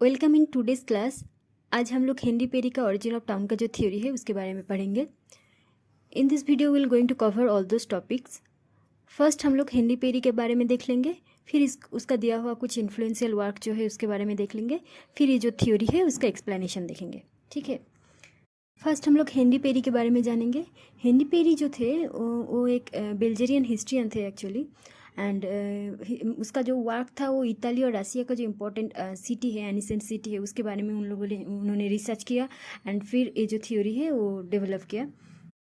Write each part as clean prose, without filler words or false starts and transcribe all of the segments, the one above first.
Welcome in today's class. आज हम लोग हेनरी पेरी का ओरिजिन ऑफ टाउन का जो थ्योरी है उसके बारे में पढ़ेंगे। In this video will going to cover all those topics. First हम लोग हेनरी पेरी के बारे में देख लेंगे, फिर उसका दिया हुआ कुछ इन्फ्लुएंशियल वर्क जो है उसके बारे में देख लेंगे, फिर ये जो थ्योरी है उसका एक्सप्लेनेशन देखेंगे। ठीक है, फर्स्ट हम लोग हेनरी पेरी के बारे में जानेंगे। हेनरी पेरी जो थे वो एक बेल्जेरियन हिस्ट्रियन थे एक्चुअली, एंड उसका जो वर्क था वो इताली और रसिया का जो इम्पोर्टेंट सिटी है, एनिसेंट सिटी है, उसके बारे में उन्होंने रिसर्च किया एंड फिर ये जो थ्योरी है वो डेवलप किया।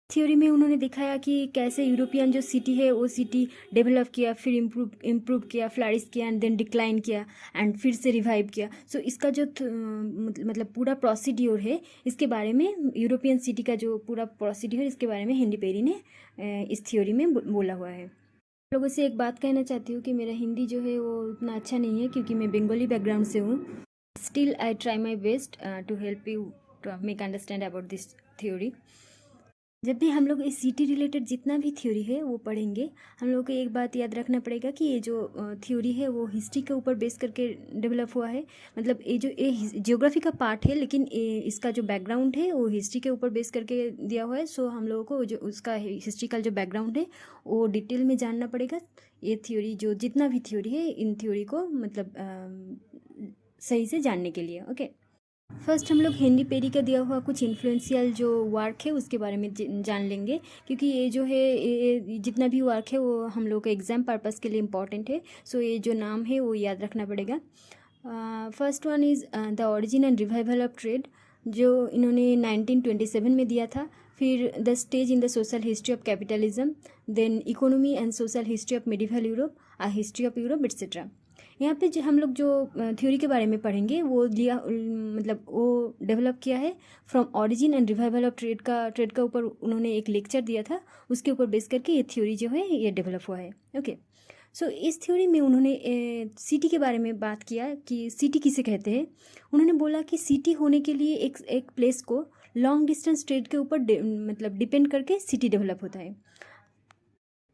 थ्योरी में उन्होंने दिखाया कि कैसे यूरोपियन जो सिटी है वो सिटी डेवलप किया, फिर इम्प्रूव किया, फ्लरिश किया एंड देन डिक्लाइन किया एंड फिर से रिवाइव किया। सो इसका जो मतलब पूरा प्रोसीड्योर है, इसके बारे में यूरोपियन सिटी का जो पूरा प्रोसीड्योर इसके बारे में हेनरी पेरी ने इस थ्योरी में बोला हुआ है। लोगों से एक बात कहना चाहती हूँ कि मेरा हिंदी जो है वो उतना अच्छा नहीं है क्योंकि मैं बंगाली बैकग्राउंड से हूँ। Still I try my best to help you to make understand about this theory. जब भी हम लोग इस सिटी रिलेटेड जितना भी थ्योरी है वो पढ़ेंगे, हम लोग को एक बात याद रखना पड़ेगा कि ये जो थ्योरी है वो हिस्ट्री के ऊपर बेस करके डेवलप हुआ है। मतलब ये जियोग्राफी का पार्ट है, लेकिन इसका जो बैकग्राउंड है वो हिस्ट्री के ऊपर बेस करके दिया हुआ है। सो हम लोगों को जो उसका हिस्ट्रिकल जो बैकग्राउंड है वो डिटेल में जानना पड़ेगा। ये थ्योरी जो जितना भी थ्योरी है, इन थ्योरी को मतलब सही से जानने के लिए। ओके, फर्स्ट हम लोग हेनरी पेरी का दिया हुआ कुछ इन्फ्लुएंशियल जो वर्क है उसके बारे में जान लेंगे, क्योंकि ये जो है ये जितना भी वर्क है वो हम लोग के एग्जाम पर्पस के लिए इम्पॉर्टेंट है। सो ये जो नाम है वो याद रखना पड़ेगा। First one is the origin and revival of trade, जो इन्होंने 1927 में दिया था। फिर the stage in the social history of capitalism, then economy and social history of medieval Europe, a history of Europe etcetera. यहाँ पे जो हम लोग जो थ्योरी के बारे में पढ़ेंगे वो लिया मतलब वो डेवलप किया है from origin and revival of trade का ऊपर उन्होंने एक लेक्चर दिया था, उसके ऊपर बेस करके ये थ्योरी जो है ये डेवलप हुआ है। ओके, सो इस थ्योरी में उन्होंने सिटी के बारे में बात किया कि सिटी किसे कहते हैं। उन्होंने बोला कि सिटी होने के लिए एक प्लेस को लॉन्ग डिस्टेंस ट्रेड के ऊपर मतलब डिपेंड करके सिटी डेवलप होता है।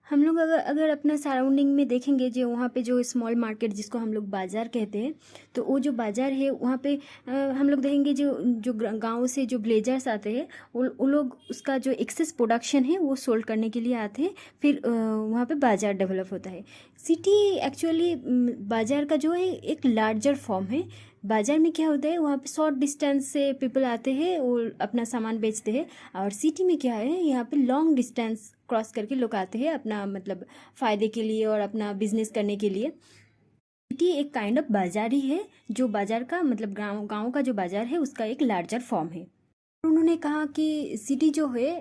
हम लोग अगर अपना सराउंडिंग में देखेंगे, जो वहाँ पे जो स्मॉल मार्केट जिसको हम लोग बाज़ार कहते हैं, तो वो जो बाज़ार है वहाँ पे हम लोग देखेंगे जो जो गाँव से जो विलेजर्स आते हैं वो लोग उसका जो एक्सेस प्रोडक्शन है वो सोल्ड करने के लिए आते हैं, फिर वहाँ पे बाज़ार डेवलप होता है। सिटी एक्चुअली बाज़ार का जो है एक लार्जर फॉर्म है। बाज़ार में क्या होता है, वहाँ पे शॉर्ट डिस्टेंस से पीपल आते हैं और अपना सामान बेचते हैं, और सिटी में क्या है, यहाँ पे लॉन्ग डिस्टेंस क्रॉस करके लोग आते हैं अपना मतलब फ़ायदे के लिए और अपना बिजनेस करने के लिए। सिटी एक काइंड ऑफ बाज़ार ही है, जो बाज़ार का मतलब गाँव का जो बाज़ार है उसका एक लार्जर फॉर्म है। उन्होंने कहा कि सिटी जो है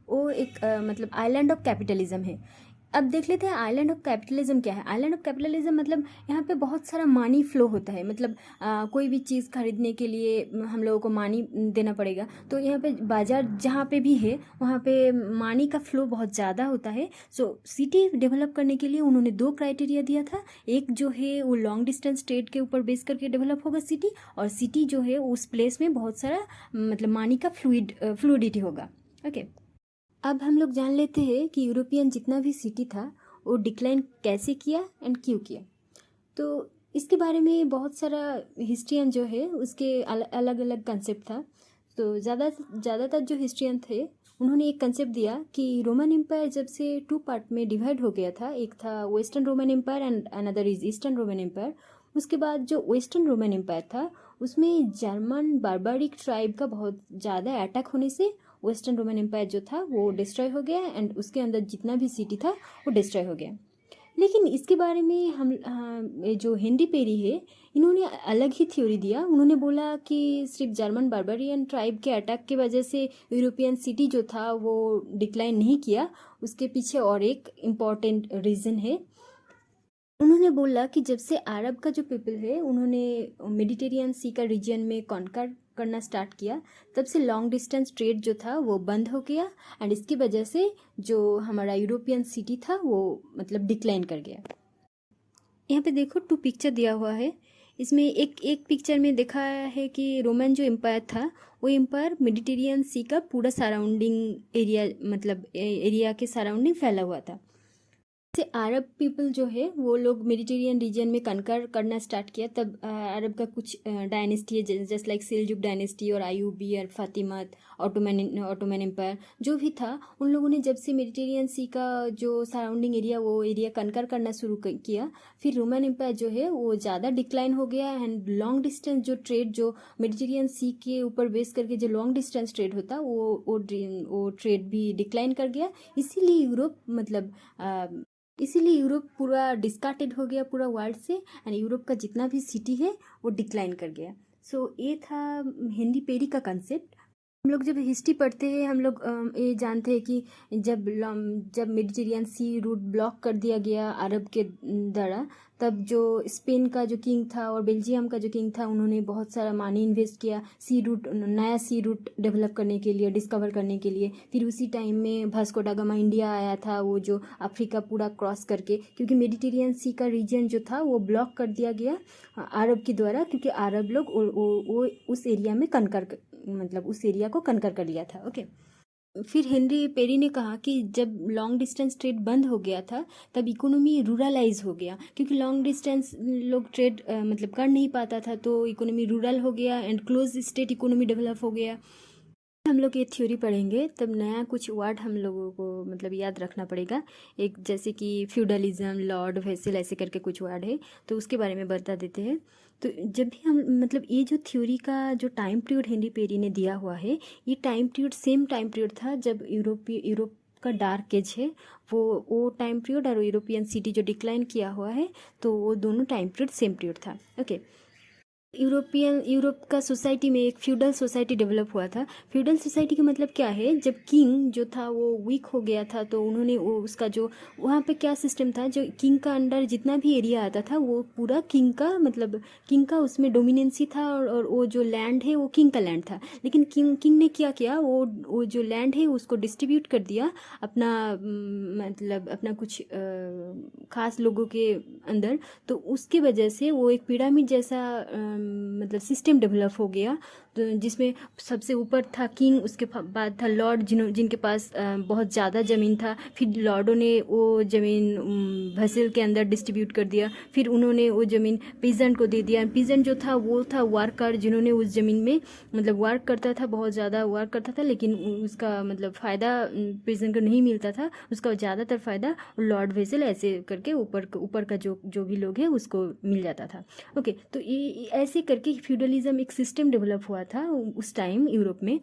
वो एक मतलब आइलैंड ऑफ कैपिटलिज्म है। अब देख लेते हैं आइलैंड ऑफ कैपिटलिज्म क्या है। आइलैंड ऑफ कैपिटलिज्म मतलब यहाँ पे बहुत सारा मनी फ्लो होता है, मतलब कोई भी चीज़ खरीदने के लिए हम लोगों को मनी देना पड़ेगा। तो यहाँ पे बाज़ार जहाँ पे भी है वहाँ पे मनी का फ्लो बहुत ज़्यादा होता है। सो सिटी डेवलप करने के लिए उन्होंने 2 क्राइटेरिया दिया था। एक जो है वो लॉन्ग डिस्टेंस ट्रेड के ऊपर बेस करके डेवलप होगा सिटी, और सिटी जो है उस प्लेस में बहुत सारा मतलब मनी का फ्लूइडिटी होगा। ओके, अब हम लोग जान लेते हैं कि यूरोपियन जितना भी सिटी था वो डिक्लाइन कैसे किया एंड क्यों किया। तो इसके बारे में बहुत सारा हिस्ट्रियन जो है उसके अलग अलग कंसेप्ट था। तो ज़्यादातर जो हिस्ट्रियन थे उन्होंने एक कंसेप्ट दिया कि रोमन एम्पायर जब से 2 पार्ट में डिवाइड हो गया था, एक था western Roman empire and another is eastern Roman empire. उसके बाद जो वेस्टर्न रोमन एम्पायर था उसमें जर्मन बारबारिक ट्राइब का बहुत ज़्यादा अटैक होने से वेस्टर्न रोमन एम्पायर जो था वो डिस्ट्रॉय हो गया एंड उसके अंदर जितना भी सिटी था वो डिस्ट्रॉय हो गया। लेकिन इसके बारे में हम ये जो हेनरी पेरी है इन्होंने अलग ही थ्योरी दिया। उन्होंने बोला कि सिर्फ जर्मन बारबेरियन ट्राइब के अटैक की वजह से यूरोपियन सिटी जो था वो डिक्लाइन नहीं किया, उसके पीछे और एक इम्पॉर्टेंट रीज़न है। उन्होंने बोला कि जब से अरब का जो पीपल है उन्होंने मेडिटेरियन सी का रीजन में कॉन्कर करना स्टार्ट किया, तब से लॉन्ग डिस्टेंस ट्रेड जो था वो बंद हो गया एंड इसकी वजह से जो हमारा यूरोपियन सिटी था वो मतलब डिक्लाइन कर गया। यहाँ पे देखो 2 पिक्चर दिया हुआ है। इसमें एक पिक्चर में देखा है कि रोमन जो एम्पायर था वो एम्पायर मेडिटेरियन सी का पूरा सराउंडिंग एरिया मतलब एरिया के सराउंडिंग फैला हुआ था। से अरब पीपल जो है वो लोग मेडिटेरियन रीजन में कनकर करना स्टार्ट किया, तब अरब का कुछ डायनेस्टी है जस्ट लाइक सेल्जुक डायनेस्टी और आयूबी और फातिमत, ऑटोमन एम्पायर जो भी था, उन लोगों ने जब से मेडिटेरियन सी का जो सराउंडिंग एरिया वो एरिया कनकर करना शुरू किया, फिर रोमन एम्पायर जो है वो ज़्यादा डिक्लाइन हो गया एंड लॉन्ग डिस्टेंस जो ट्रेड जो मेडिटेरियन सी के ऊपर बेस करके जो लॉन्ग डिस्टेंस ट्रेड होता वो ट्रेड भी डिक्लाइन कर गया। इसीलिए यूरोप मतलब इसीलिए यूरोप पूरा डिस्कार्टेड हो गया पूरा वर्ल्ड से, एंड यूरोप का जितना भी सिटी है वो डिक्लाइन कर गया। सो ये था हेनरी पेरी का कंसेप्ट। हम लोग जब हिस्ट्री पढ़ते हैं हम लोग ये जानते हैं कि जब मेडिटेरियन सी रूट ब्लॉक कर दिया गया अरब के द्वारा, तब जो स्पेन का जो किंग था और बेल्जियम का जो किंग था उन्होंने बहुत सारा मनी इन्वेस्ट किया नया सी रूट डेवलप करने के लिए, डिस्कवर करने के लिए। फिर उसी टाइम में वास्को दा गामा इंडिया आया था, वो जो अफ्रीका पूरा क्रॉस करके, क्योंकि मेडिटेरियन सी का रीजन जो था वो ब्लॉक कर दिया गया अरब के द्वारा, क्योंकि अरब लोग वो उस एरिया में मतलब उस एरिया को कनकर कर लिया था। ओके। फिर हेनरी पेरी ने कहा कि जब लॉन्ग डिस्टेंस ट्रेड बंद हो गया था तब इकोनॉमी रूरलाइज हो गया, क्योंकि लॉन्ग डिस्टेंस लोग ट्रेड मतलब कर नहीं पाता था, तो इकोनॉमी रूरल हो गया and close state economy develop हो गया। हम लोग ये थ्योरी पढ़ेंगे तब नया कुछ वर्ड हम लोगों को मतलब याद रखना पड़ेगा, एक जैसे कि फ्यूडलिज्म, लॉर्ड, वेसल, ऐसे करके कुछ वर्ड है, तो उसके बारे में बता देते हैं। तो जब भी हम मतलब ये जो थ्योरी का जो टाइम पीरियड हेनरी पेरी ने दिया हुआ है, ये time period same time period था जब यूरोप का डार्क एज है, वो टाइम पीरियड और यूरोपियन सिटी जो डिक्लाइन किया हुआ है, तो वो दोनों टाइम पीरियड सेम पीरियड था। ओके। यूरोप का सोसाइटी में एक फ्यूडल सोसाइटी डेवलप हुआ था। फ्यूडल सोसाइटी का मतलब क्या है, जब किंग जो था वो वीक हो गया था तो उन्होंने वो उसका जो वहाँ पे क्या सिस्टम था, जो किंग का अंडर जितना भी एरिया आता था वो पूरा किंग का मतलब किंग का उसमें डोमिनेंसी था, और वो जो लैंड है वो किंग का लैंड था। लेकिन किंग ने क्या किया, वो जो लैंड है उसको डिस्ट्रीब्यूट कर दिया अपना मतलब अपना कुछ खास लोगों के अंदर, तो उसकी वजह से वो एक पिरामिड जैसा मतलब सिस्टम डेवलप हो गया, तो जिसमें सबसे ऊपर था किंग, उसके बाद था लॉर्ड जिनके पास बहुत ज़्यादा ज़मीन था। फिर लॉर्डों ने वो ज़मीन भसेल के अंदर डिस्ट्रीब्यूट कर दिया, फिर उन्होंने वो ज़मीन पीजेंट को दे दिया। पीजेंट जो था वो था वर्कर, जिन्होंने उस ज़मीन में मतलब वर्क करता था, बहुत ज़्यादा वर्क करता था, लेकिन उसका मतलब फ़ायदा पीजेंट को नहीं मिलता था, उसका ज़्यादातर फ़ायदा लॉर्ड वेसल ऐसे करके ऊपर का जो भी लोग हैं उसको मिल जाता था। ओके। तो ये ऐसे करके फ्यूडलिज्म एक सिस्टम डेवलप हुआ था उस टाइम यूरोप में।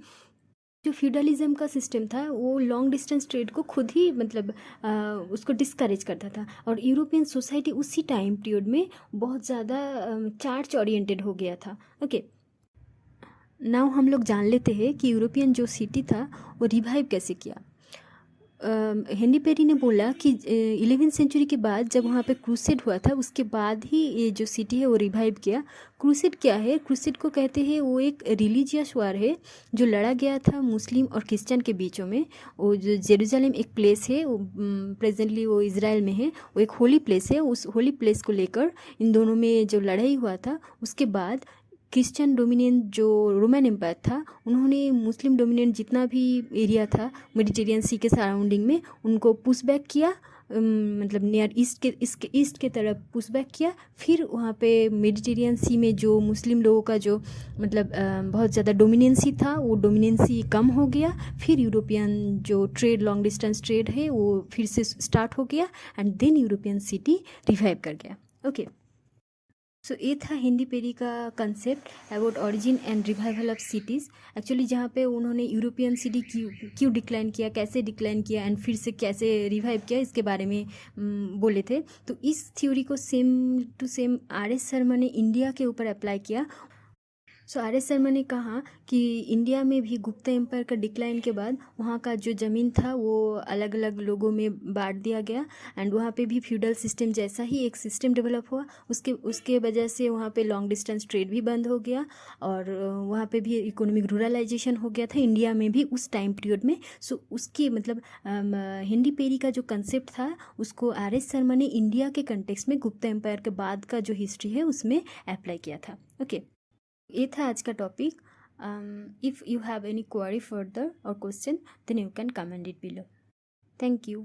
जो फ्यूडलिज्म का सिस्टम था वो लॉन्ग डिस्टेंस ट्रेड को खुद ही मतलब उसको डिस्करेज करता था, और यूरोपियन सोसाइटी उसी टाइम पीरियड में बहुत ज़्यादा चार्ज ओरिएंटेड हो गया था। ओके। नाउ हम लोग जान लेते हैं कि यूरोपियन जो सिटी था वो रिवाइव कैसे किया। हेनरी पेरी ने बोला कि 11वीं सेंचुरी के बाद जब वहाँ पे क्रूसेड हुआ था उसके बाद ही ये जो सिटी है वो रिवाइव किया। क्रूसेड क्या है? क्रूसेड को कहते हैं वो एक रिलीजियस वार है जो लड़ा गया था मुस्लिम और क्रिश्चियन के बीचों में। वो जो जेरूसलम एक प्लेस है, वो प्रेजेंटली वो इज़राइल में है, वो एक होली प्लेस है। उस होली प्लेस को लेकर इन दोनों में जो लड़ाई हुआ था, उसके बाद क्रिश्चियन डोमिनेंट जो रोमन एम्पायर था उन्होंने मुस्लिम डोमिनेंट जितना भी एरिया था मेडिटेरियन सी के सराउंडिंग में उनको पुश बैक किया, मतलब नियर ईस्ट के तरफ पुश बैक किया। फिर वहाँ पे मेडिटेरियन सी में जो मुस्लिम लोगों का जो मतलब बहुत ज़्यादा डोमिनेंसी था वो डोमिनेंसी कम हो गया। फिर यूरोपियन जो ट्रेड लॉन्ग डिस्टेंस ट्रेड है वो फिर से स्टार्ट हो गया and then European city revive कर गया। ओके। सो ये था हेनरी पेरी का concept about origin and revival of cities. Actually जहाँ पे उन्होंने यूरोपियन सिटी क्यों डिक्लाइन किया, कैसे डिक्लाइन किया एंड फिर से कैसे रिवाइव किया, इसके बारे में बोले थे। तो इस थ्योरी को same to same R S. Sharma ने इंडिया के ऊपर अप्लाई किया। सो आर.एस. शर्मा ने कहा कि इंडिया में भी गुप्ता एम्पायर का डिक्लाइन के बाद वहाँ का जो ज़मीन था वो अलग अलग लोगों में बांट दिया गया एंड वहाँ पे भी फ्यूडल सिस्टम जैसा ही एक सिस्टम डेवलप हुआ। उसके वजह से वहाँ पे लॉन्ग डिस्टेंस ट्रेड भी बंद हो गया और वहाँ पे भी इकोनॉमिक रूरलाइजेशन हो गया था इंडिया में भी उस टाइम पीरियड में। सो उसकी मतलब हेनरी पेरी का जो कंसेप्ट था उसको आर.एस. शर्मा ने इंडिया के कंटेक्स्ट में गुप्ता एम्पायर के बाद का जो हिस्ट्री है उसमें अप्लाई किया था। ओके। ये था आज का topic. If you have any query further और question then you can comment it below. Thank you.